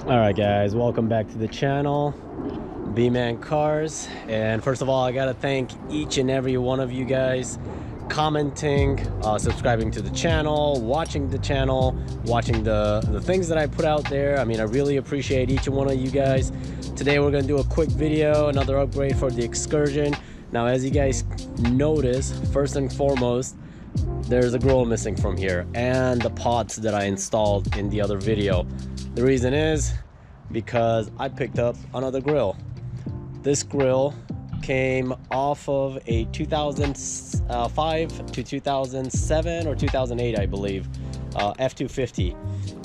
All right, guys, welcome back to the channel, B-Man Cars. And first of all, I gotta thank each and every one of you guys commenting, subscribing to the channel, watching the channel, watching the things that I put out there. I mean, I really appreciate each and one of you guys. Today we're gonna do a quick video, another upgrade for the Excursion. Now, as you guys notice, first and foremost, there's a grill missing from here and the pods that I installed in the other video. The reason is because I picked up another grill. This grill came off of a 2005 to 2007 or 2008, I believe, F250,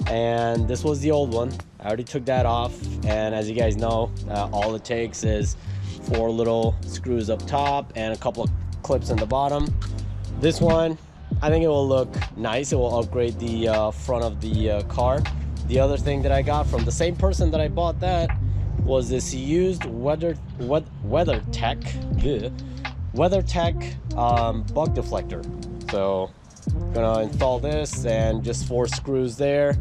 and this was the old one. I already took that off, and as you guys know, all it takes is 4 little screws up top and a couple of clips in the bottom. This one, I think it will look nice. It will upgrade the front of the car. The other thing that I got from the same person that I bought that was this used WeatherTech bug deflector. So I'm gonna install this, and just 4 screws there,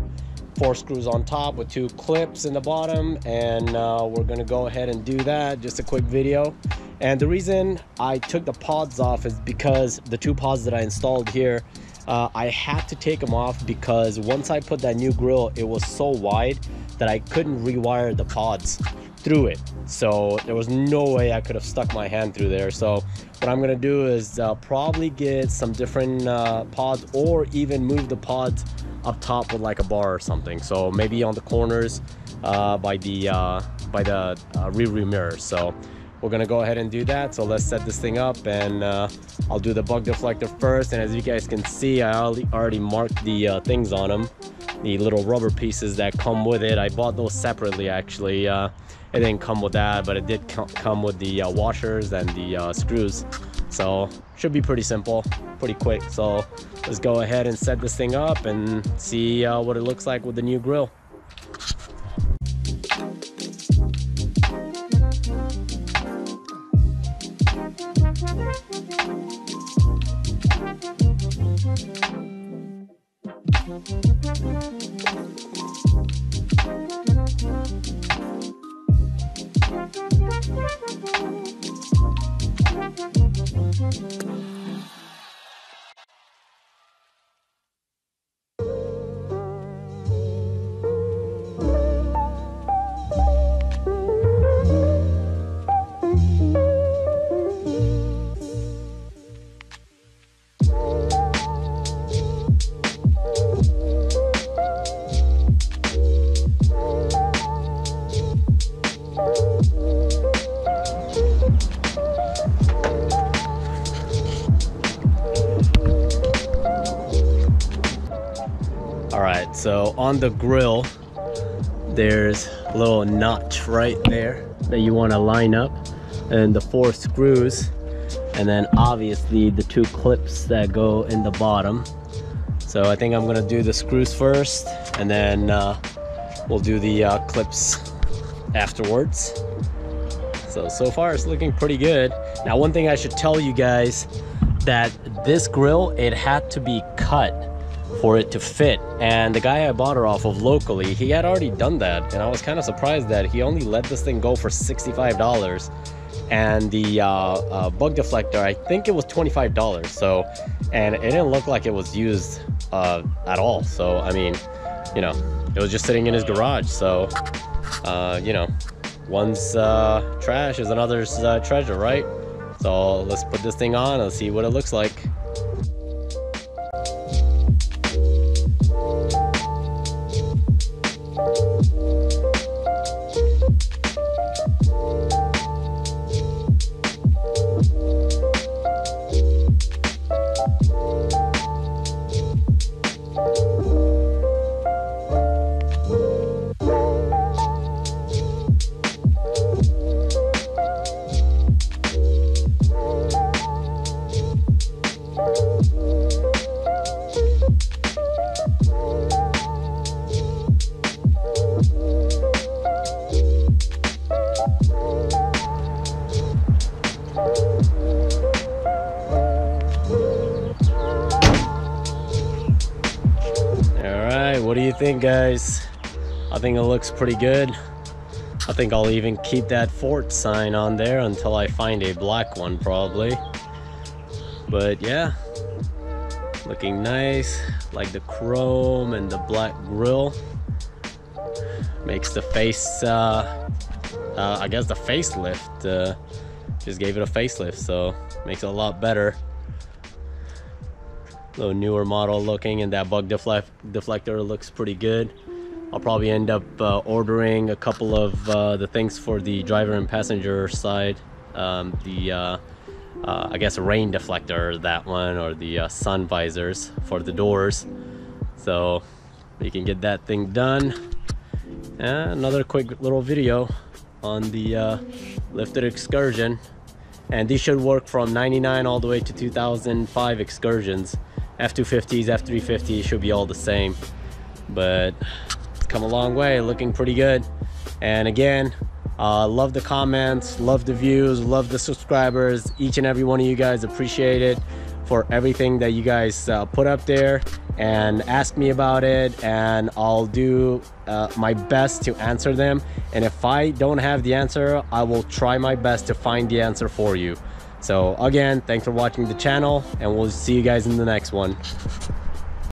4 screws on top with 2 clips in the bottom, and we're gonna go ahead and do that. Just a quick video. And the reason I took the pods off is because the 2 pods that I installed here, I had to take them off because once I put that new grill, it was so wide that I couldn't rewire the pods through it. So there was no way I could have stuck my hand through there. So what I'm gonna do is probably get some different pods, or even move the pods up top with like a bar or something. So maybe on the corners by the rear mirror. So we're gonna go ahead and do that. So let's set this thing up, and I'll do the bug deflector first. And as you guys can see, I already marked the things on them, the little rubber pieces that come with it. I bought those separately, actually. It didn't come with that, but it did come with the washers and the screws. So should be pretty simple, pretty quick. So let's go ahead and set this thing up and see what it looks like with the new grill. Alright, so on the grill, there's a little notch right there that you want to line up, and the 4 screws, and then obviously the 2 clips that go in the bottom. So I think I'm gonna do the screws first, and then we'll do the clips afterwards. So far it's looking pretty good. Now, one thing I should tell you guys, that this grill, it had to be cut for it to fit, and the guy I bought her off of locally, he had already done that, and I was kind of surprised that he only let this thing go for $65, and the bug deflector, I think it was $25. So, and it didn't look like it was used at all. So I mean, you know, it was just sitting in his garage. So you know, one's trash is another's treasure, right? So let's put this thing on and see what it looks like. What do you think, guys? I think it looks pretty good. I think I'll even keep that Ford sign on there until I find a black one probably. But yeah, looking nice. Like the chrome and the black grille. Makes the face, I guess the facelift, just gave it a facelift, so makes it a lot better. A little newer model looking, and that bug deflector looks pretty good. I'll probably end up ordering a couple of the things for the driver and passenger side. I guess a rain deflector, that one, or the sun visors for the doors. So we can get that thing done. Another quick little video on the lifted Excursion. And these should work from 99 all the way to 2005 Excursions. F250s, F350s should be all the same. But it's come a long way, looking pretty good. And again, love the comments, love the views, love the subscribers. Each and every one of you guys, appreciate it for everything that you guys put up there and ask me about it, and I'll do my best to answer them. And if I don't have the answer, I will try my best to find the answer for you. So again, thanks for watching the channel, and we'll see you guys in the next one.